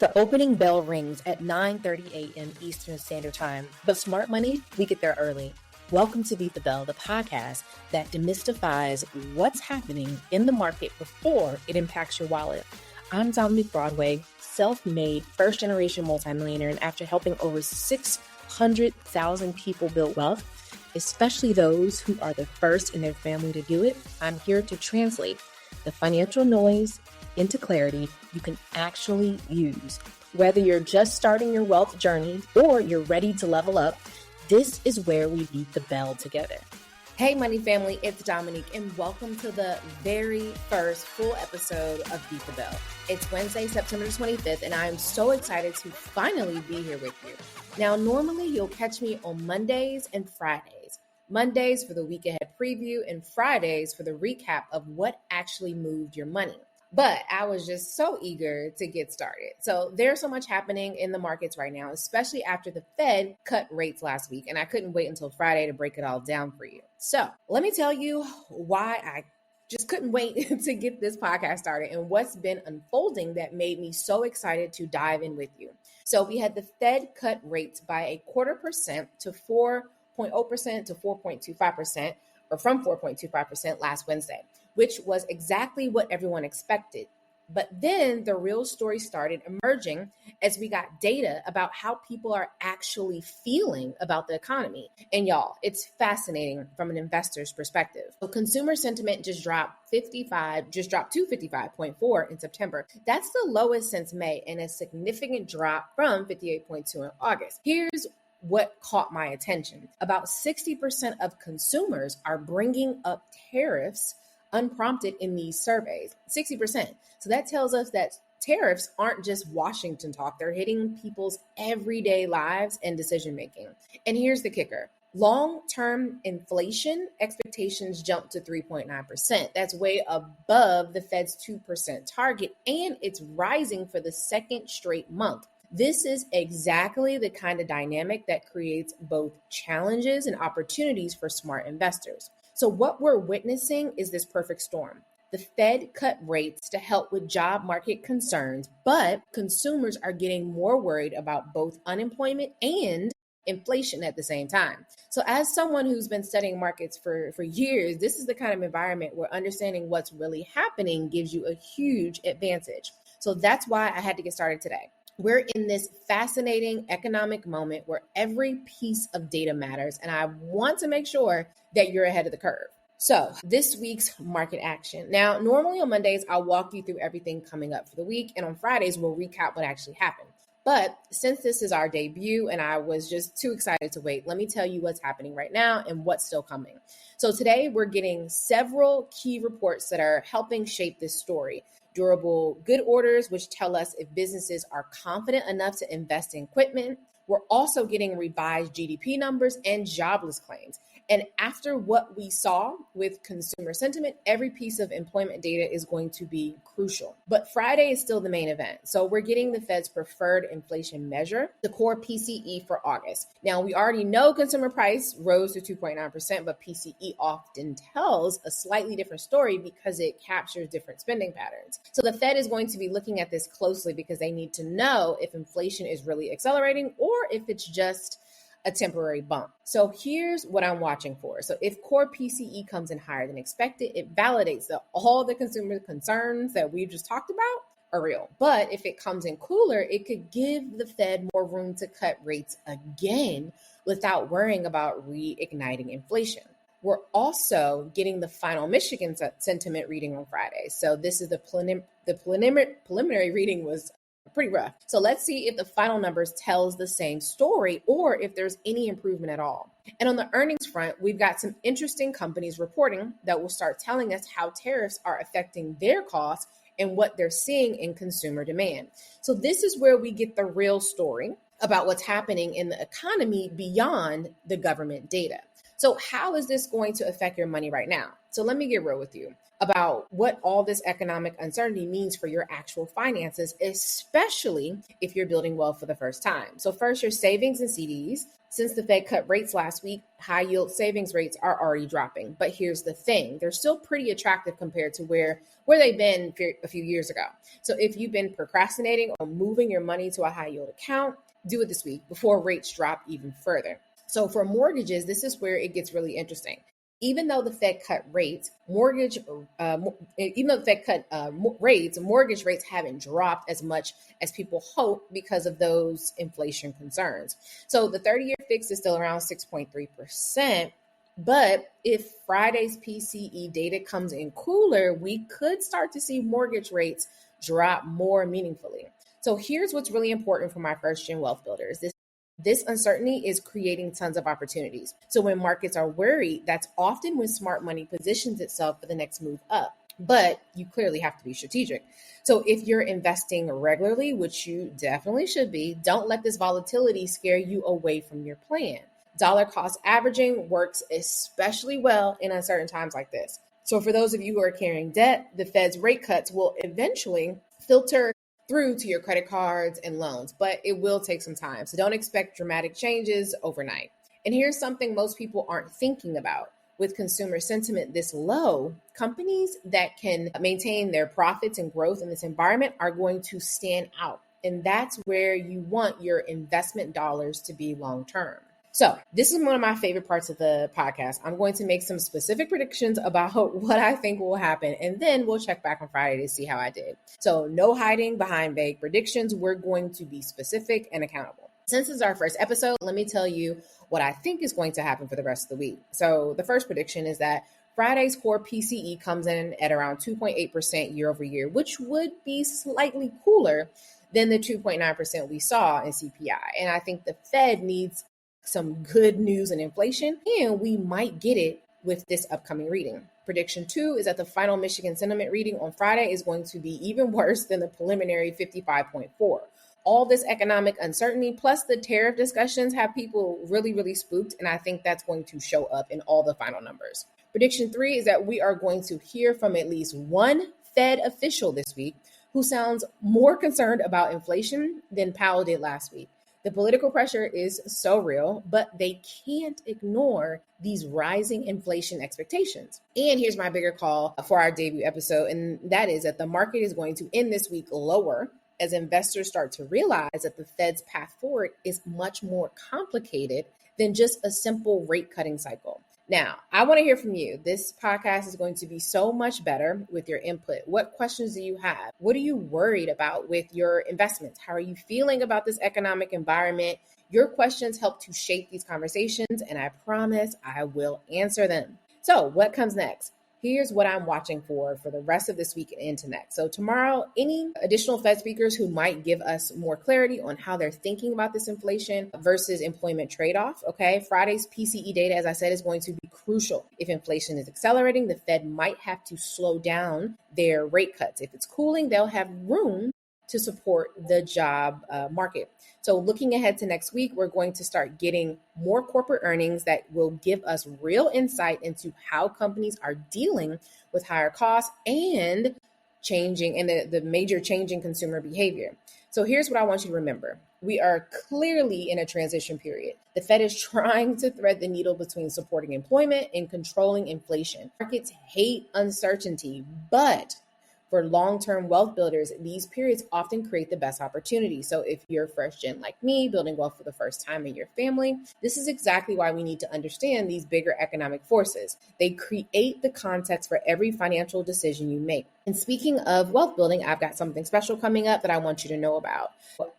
The opening bell rings at 9:30 a.m. Eastern Standard Time, but smart money, we get there early. Welcome to Beat the Bell, the podcast that demystifies what's happening in the market before it impacts your wallet. I'm Dominique, Broadway, self-made first-generation multimillionaire, and after helping over 600,000 people build wealth, especially those who are the first in their family to do it, I'm here to translate the financial noise into clarity you can actually use. Whether you're just starting your wealth journey or you're ready to level up, this is where we beat the bell together. Hey, money family, it's Dominique, and welcome to the very first full episode of Beat the Bell. It's Wednesday, September 25th, and I'm so excited to finally be here with you. Now, normally you'll catch me on Mondays and Fridays. Mondays for the week ahead preview and Fridays for the recap of what actually moved your money. But I was just so eager to get started. So there's so much happening in the markets right now, especially after the Fed cut rates last week. And I couldn't wait until Friday to break it all down for you. So let me tell you why I just couldn't wait to get this podcast started and what's been unfolding that made me so excited to dive in with you. So we had the Fed cut rates by 0.25% to 4.0% to 4.25%, or from 4.25% last Wednesday, which was exactly what everyone expected. But then the real story started emerging as we got data about how people are actually feeling about the economy. And y'all, it's fascinating from an investor's perspective. So consumer sentiment just dropped to 55.4 in September. That's the lowest since May and a significant drop from 58.2 in August. Here's what caught my attention. About 60% of consumers are bringing up tariffs unprompted in these surveys. 60%. So that tells us that tariffs aren't just Washington talk. They're hitting people's everyday lives and decision making. And here's the kicker. Long-term inflation expectations jumped to 3.9%. That's way above the Fed's 2% target, and it's rising for the second straight month. This is exactly the kind of dynamic that creates both challenges and opportunities for smart investors. So what we're witnessing is this perfect storm. The Fed cut rates to help with job market concerns, but consumers are getting more worried about both unemployment and inflation at the same time. So as someone who's been studying markets for years, this is the kind of environment where understanding what's really happening gives you a huge advantage. So that's why I had to get started today. We're in this fascinating economic moment where every piece of data matters, and I want to make sure that you're ahead of the curve. So this week's market action. Now, normally on Mondays, I'll walk you through everything coming up for the week, and on Fridays, we'll recap what actually happened. But since this is our debut and I was just too excited to wait, let me tell you what's happening right now and what's still coming. So today, we're getting several key reports that are helping shape this story. Durable good orders, which tell us if businesses are confident enough to invest in equipment. We're also getting revised GDP numbers and jobless claims. And after what we saw with consumer sentiment, every piece of employment data is going to be crucial. But Friday is still the main event. So we're getting the Fed's preferred inflation measure, the core PCE for August. Now, we already know consumer price rose to 2.9%, but PCE often tells a slightly different story because it captures different spending patterns. So the Fed is going to be looking at this closely because they need to know if inflation is really accelerating or if it's just a temporary bump. So here's what I'm watching for. So if core PCE comes in higher than expected, it validates that all the consumer concerns that we've just talked about are real. But if it comes in cooler, it could give the Fed more room to cut rates again without worrying about reigniting inflation. We're also getting the final Michigan sentiment reading on Friday. So this is the preliminary reading was pretty rough. So let's see if the final numbers tells the same story or if there's any improvement at all. And on the earnings front, we've got some interesting companies reporting that will start telling us how tariffs are affecting their costs and what they're seeing in consumer demand. So this is where we get the real story about what's happening in the economy beyond the government data. So how is this going to affect your money right now? So let me get real with you about what all this economic uncertainty means for your actual finances, especially if you're building wealth for the first time. So first, your savings and CDs Since the Fed cut rates last week, high yield savings rates are already dropping. But here's the thing, they're still pretty attractive compared to where they've been a few years ago. So if you've been procrastinating on moving your money to a high yield account, do it this week before rates drop even further. So for mortgages, this is where it gets really interesting. Even though the Fed cut rates, mortgage rates haven't dropped as much as people hope because of those inflation concerns. So the 30-year fix is still around 6.3%. But if Friday's PCE data comes in cooler, we could start to see mortgage rates drop more meaningfully. So here's what's really important for my first-gen wealth builders. This uncertainty is creating tons of opportunities. So when markets are worried, that's often when smart money positions itself for the next move up. But you clearly have to be strategic. So if you're investing regularly, which you definitely should be, don't let this volatility scare you away from your plan. Dollar cost averaging works especially well in uncertain times like this. So for those of you who are carrying debt, the Fed's rate cuts will eventually filter through to your credit cards and loans, but it will take some time. So don't expect dramatic changes overnight. And here's something most people aren't thinking about. With consumer sentiment this low, companies that can maintain their profits and growth in this environment are going to stand out. And that's where you want your investment dollars to be long term. So this is one of my favorite parts of the podcast. I'm going to make some specific predictions about what I think will happen, and then we'll check back on Friday to see how I did. So no hiding behind vague predictions. We're going to be specific and accountable. Since this is our first episode, let me tell you what I think is going to happen for the rest of the week. So the first prediction is that Friday's core PCE comes in at around 2.8% year over year, which would be slightly cooler than the 2.9% we saw in CPI. And I think the Fed needs some good news in inflation, and we might get it with this upcoming reading. Prediction 2 is that the final Michigan sentiment reading on Friday is going to be even worse than the preliminary 55.4. All this economic uncertainty plus the tariff discussions have people really, really spooked, and I think that's going to show up in all the final numbers. Prediction 3 is that we are going to hear from at least one Fed official this week who sounds more concerned about inflation than Powell did last week. The political pressure is so real, but they can't ignore these rising inflation expectations. And here's my bigger call for our debut episode, and that is that the market is going to end this week lower as investors start to realize that the Fed's path forward is much more complicated than just a simple rate cutting cycle. Now, I want to hear from you. This podcast is going to be so much better with your input. What questions do you have? What are you worried about with your investments? How are you feeling about this economic environment? Your questions help to shape these conversations, and I promise I will answer them. So what comes next? Here's what I'm watching for the rest of this week and into next. So tomorrow, any additional Fed speakers who might give us more clarity on how they're thinking about this inflation versus employment trade-off, okay? Friday's PCE data, as I said, is going to be crucial. If inflation is accelerating, the Fed might have to slow down their rate cuts. If it's cooling, they'll have room to support the job market. So looking ahead to next week, we're going to start getting more corporate earnings that will give us real insight into how companies are dealing with higher costs and the major change in consumer behavior. So here's what I want you to remember. We are clearly in a transition period. The Fed is trying to thread the needle between supporting employment and controlling inflation. Markets hate uncertainty, but for long-term wealth builders, these periods often create the best opportunities. So if you're first gen like me, building wealth for the first time in your family, this is exactly why we need to understand these bigger economic forces. They create the context for every financial decision you make. And speaking of wealth building, I've got something special coming up that I want you to know about.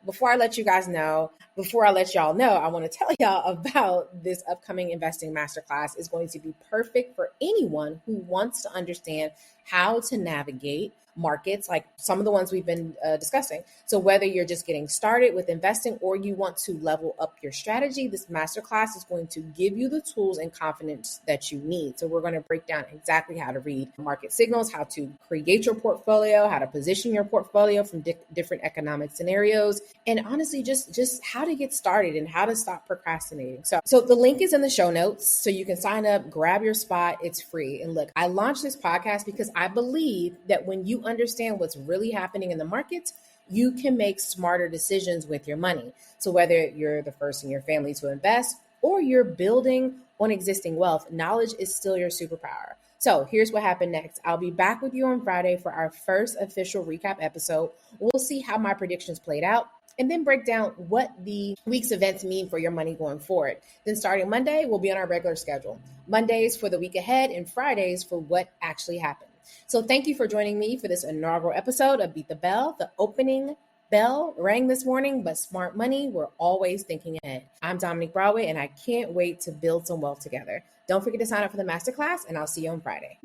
Before I let y'all know, I want to tell y'all about this upcoming investing masterclass. Is going to be perfect for anyone who wants to understand how to navigate markets like some of the ones we've been discussing. So whether you're just getting started with investing or you want to level up your strategy, this masterclass is going to give you the tools and confidence that you need. So we're going to break down exactly how to read market signals, how to create your portfolio, how to position your portfolio from different economic scenarios, and honestly, just how to get started and how to stop procrastinating. So the link is in the show notes, so you can sign up, grab your spot. It's free. And look, I launched this podcast because I believe that when you understand what's really happening in the markets, you can make smarter decisions with your money. So whether you're the first in your family to invest or you're building on existing wealth, knowledge is still your superpower. So here's what happened next. I'll be back with you on Friday for our first official recap episode. We'll see how my predictions played out and then break down what the week's events mean for your money going forward. Then starting Monday, we'll be on our regular schedule. Mondays for the week ahead and Fridays for what actually happened. So thank you for joining me for this inaugural episode of Beat the Bell. The opening bell rang this morning, but smart money, we're always thinking ahead. I'm Dominique Broadway, and I can't wait to build some wealth together. Don't forget to sign up for the masterclass, and I'll see you on Friday.